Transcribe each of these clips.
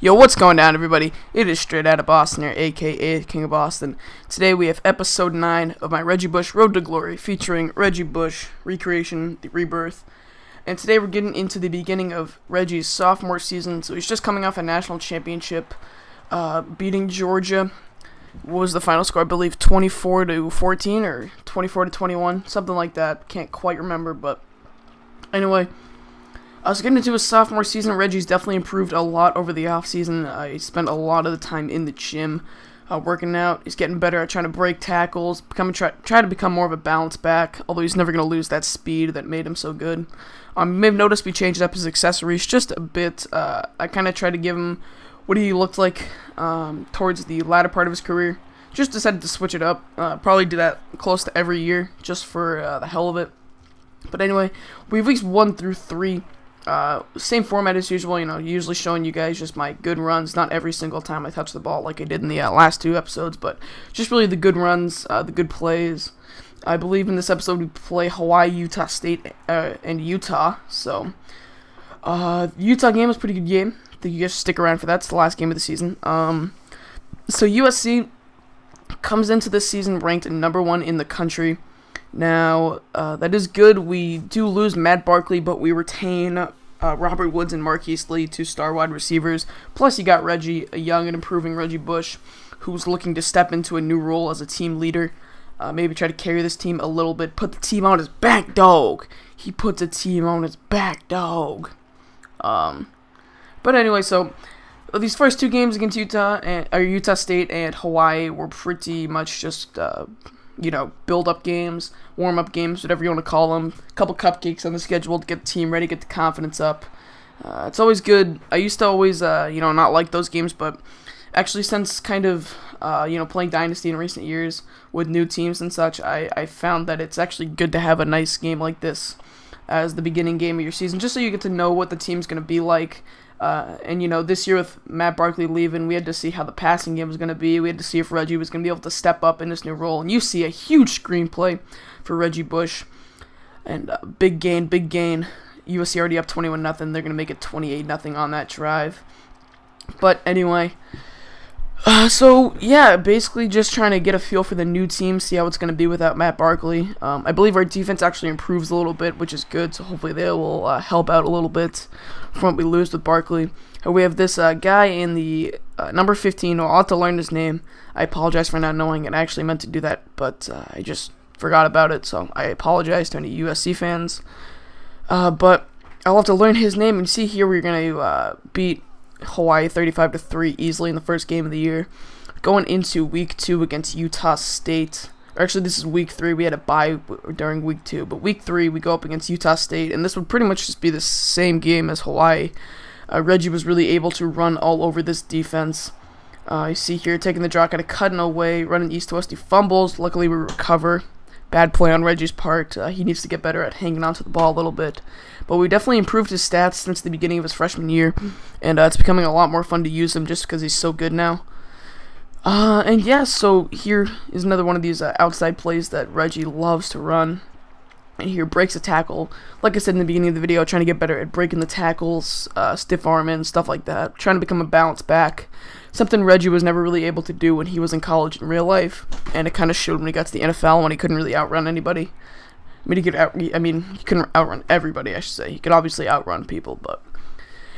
Yo, what's going down, everybody? It is Straight Outta Boston here, aka King of Boston. Today we have episode 9 of my Reggie Bush Road to Glory, featuring Reggie Bush, Recreation, the Rebirth. And today we're getting into the beginning of Reggie's sophomore season. So he's just coming off a national championship, beating Georgia. What was the final score? I believe 24-14 or 24-21, something like that. Can't quite remember, but anyway. So getting into his sophomore season, Reggie's definitely improved a lot over the offseason. He spent a lot of the time in the gym working out. He's getting better at trying to break tackles, try to become more of a bounce back, although he's never going to lose that speed that made him so good. You may have noticed we changed up his accessories just a bit. I kind of tried to give him what he looked like towards the latter part of his career. Just decided to switch it up. Probably do that close to every year, just for the hell of it. But anyway, we have weeks 1 through 3. Same format as usual, usually showing you guys just my good runs, not every single time I touch the ball like I did in the last 2 episodes, but just really the good runs, the good plays. I believe in this episode we play Hawaii, Utah State, and Utah, so, Utah game was a pretty good game. I think you guys should stick around for that. It's the last game of the season. So USC comes into this season ranked number 1 in the country. Now, that is good. We do lose Matt Barkley, but we retain Robert Woods and Marquise Lee, 2 star wide receivers. Plus, you got Reggie, a young and improving Reggie Bush, who's looking to step into a new role as a team leader. Maybe try to carry this team a little bit. Put the team on his back, dog. He puts a team on his back, dog. But anyway, so these first 2 games against Utah State and Hawaii were pretty much just build-up games, warm-up games, whatever you want to call them. A couple cupcakes on the schedule to get the team ready, get the confidence up. It's always good. I used to always, not like those games, but actually since kind of, playing Dynasty in recent years with new teams and such, I found that it's actually good to have a nice game like this as the beginning game of your season, just so you get to know what the team's going to be like. This year with Matt Barkley leaving, we had to see how the passing game was going to be. We had to see if Reggie was going to be able to step up in this new role. And you see a huge screenplay for Reggie Bush. And big gain. USC already up 21-0. They're going to make it 28-0 on that drive. But anyway, basically just trying to get a feel for the new team, see how it's going to be without Matt Barkley. I believe our defense actually improves a little bit, which is good, so hopefully they will help out a little bit from what we lose with Barkley. We have this guy in the number 15. I'll have to learn his name. I apologize for not knowing it. I actually meant to do that, but I just forgot about it, so I apologize to any USC fans. But I'll have to learn his name, and see here we're going to beat Hawaii 35-3 easily in the first game of the year. Going into week 2 against Utah State. Actually, this is week 3. We had a bye during week 2, but week 3 we go up against Utah State, and this would pretty much just be the same game as Hawaii. Reggie was really able to run all over this defense. You see here taking the draw, kind of cutting away, running east to west. He fumbles. Luckily, we recover. Bad play on Reggie's part. He needs to get better at hanging onto the ball a little bit. But we definitely improved his stats since the beginning of his freshman year. And it's becoming a lot more fun to use him just because he's so good now. So here is another one of these outside plays that Reggie loves to run. And here breaks a tackle. Like I said in the beginning of the video, trying to get better at breaking the tackles, stiff arming, stuff like that. Trying to become a bounce back. Something Reggie was never really able to do when he was in college in real life. And it kind of showed when he got to the NFL when he couldn't really outrun anybody. He couldn't outrun everybody, I should say. He could obviously outrun people, but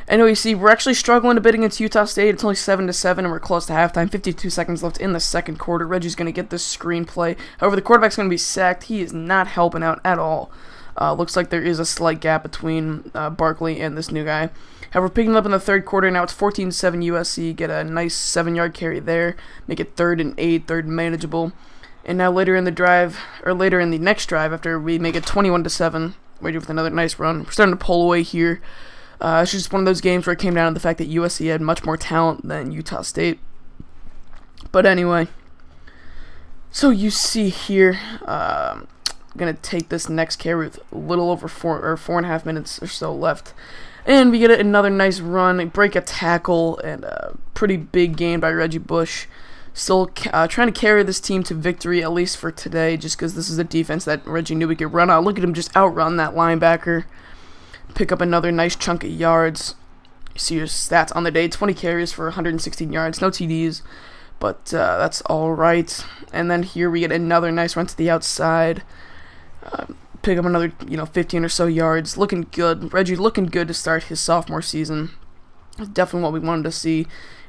anyway, you see, we're actually struggling a bit against Utah State. It's only 7-7, and we're close to halftime. 52 seconds left in the second quarter. Reggie's going to get this screenplay. However, the quarterback's going to be sacked. He is not helping out at all. Looks like there is a slight gap between Barkley and this new guy. However, picking up in the third quarter, now it's 14-7 USC. Get a nice 7-yard carry there. Make it 3rd and 8, 3rd and manageable. And now later in the next drive, after we make it 21-7, Reggie with another nice run. We're starting to pull away here. It's just one of those games where it came down to the fact that USC had much more talent than Utah State. But anyway, so you see here, I'm going to take this next carry with a little over 4.5 minutes or so left. And we get another nice run, break a tackle, and a pretty big gain by Reggie Bush. Still trying to carry this team to victory, at least for today, just because this is a defense that Reggie knew we could run on. Look at him just outrun that linebacker. Pick up another nice chunk of yards. see your stats on the day. 20 carries for 116 yards, no TDs, but that's all right. And then here we get another nice run to the outside. Pick up another 15 or so yards. Looking good. Reggie looking good to start his sophomore season. Definitely what we wanted to see.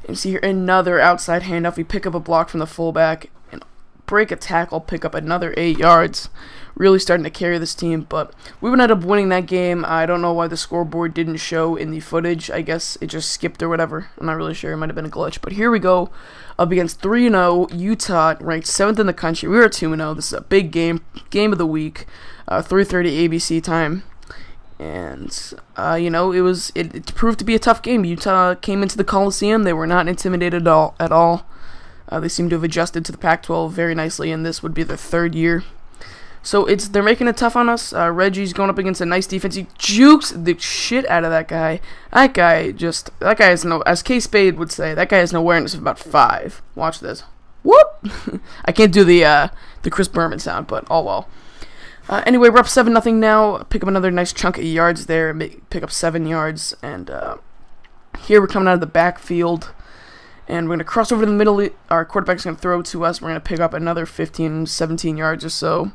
And see here another outside handoff. We pick up a block from the fullback and break a tackle, pick up another 8 yards. Really starting to carry this team, but we would end up winning that game. I don't know why the scoreboard didn't show in the footage. I guess it just skipped or whatever. I'm not really sure. It might have been a glitch. But here we go up against 3-0 Utah, ranked 7th in the country. We were 2-0. This is a big game of the week. 3:30 ABC time. And, it proved to be a tough game. Utah came into the Coliseum. They were not intimidated at all. They seem to have adjusted to the Pac-12 very nicely, and this would be their 3rd year. So they're making it tough on us. Reggie's going up against a nice defense. He jukes the shit out of that guy. That guy has no, as K-Spade would say, that guy has no awareness of about 5. Watch this. Whoop! I can't do the Chris Berman sound, but oh well. Anyway, we're up 7-0 now. Pick up another nice chunk of yards there. Pick up 7 yards. And here we're coming out of the backfield. And we're going to cross over to the middle. Our quarterback's going to throw to us. We're going to pick up another 15, 17 yards or so.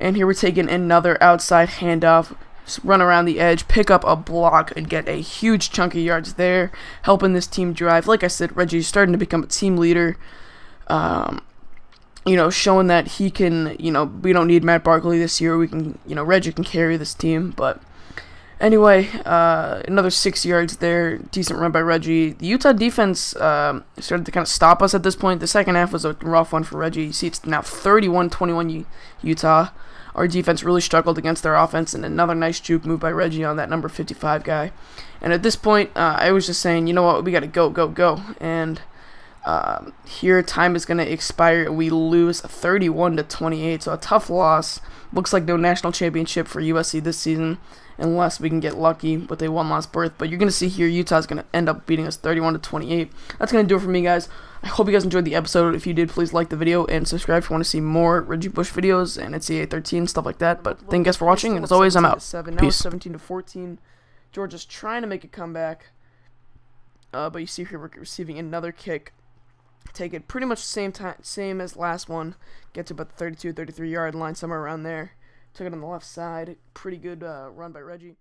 And here we're taking another outside handoff. Run around the edge, pick up a block, and get a huge chunk of yards there. Helping this team drive. Like I said, Reggie's starting to become a team leader. Showing that he can, we don't need Matt Barkley this year. We can, Reggie can carry this team. But anyway, another 6 yards there. Decent run by Reggie. The Utah defense started to kind of stop us at this point. The second half was a rough one for Reggie. You see, it's now 31-21 Utah. Our defense really struggled against their offense, and another nice juke move by Reggie on that number 55 guy. And at this point, I was just saying, you know what, we got to go. And here, time is going to expire. We lose 31-28, so a tough loss. Looks like no national championship for USC this season, unless we can get lucky with a one-loss berth. But you're going to see here, Utah's going to end up beating us 31-28. That's going to do it for me, guys. I hope you guys enjoyed the episode. If you did, please like the video and subscribe if you want to see more Reggie Bush videos and NCAA 13, stuff like that. But thank you guys for watching, and as always, I'm out. Now it's 17-14. Georgia's trying to make a comeback, but you see here we're receiving another kick. Take it pretty much same as last one. Get to about the 32-33 yard line, somewhere around there. Took it on the left side. Pretty good run by Reggie.